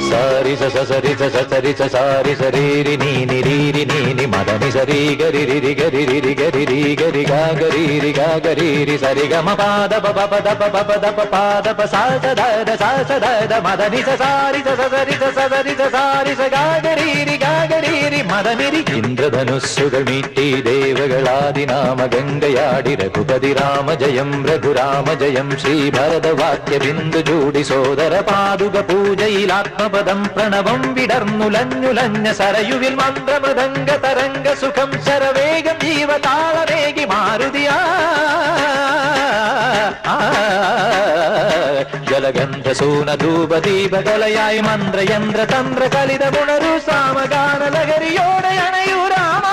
సారి సరి సరి సారి సరి నీ మదని సరి గరి రి గరి రి గరి రి గరి గా గరి రి సరి గమ పాద ప పద ప పాద ప సా సద మదని సారి సరి సారి స ഗാഗരി മദനിരി ഇന്ദ്രധനുസ്സുകൾ മീട്ടി ദേവകളാദിനാമ ഗംഗയാടി രഘുപതി രാമ ജയം ശ്രീ ഭരതവാക്യ ബിന്ദു ചൂടി സോദര പാതുക പൂജയിൽ ആത്മപദം പ്രണവം വിടർന്നുലഞ്ഞുലഞ്ഞ സരയുവിൽ മന്ത്രമൃദംഗ തരംഗ സുഖം ശരവേഗം ജീവതാളമേകി മാരുതിയാ ജലഗന്ധ സൂന ധൂപ ദീപകലയായി മന്ത്രയന്ത്ര തന്ത്ര കലിത ഗുണരു സാമഗാന ലഹരിയോടെ അണയൂ രാമ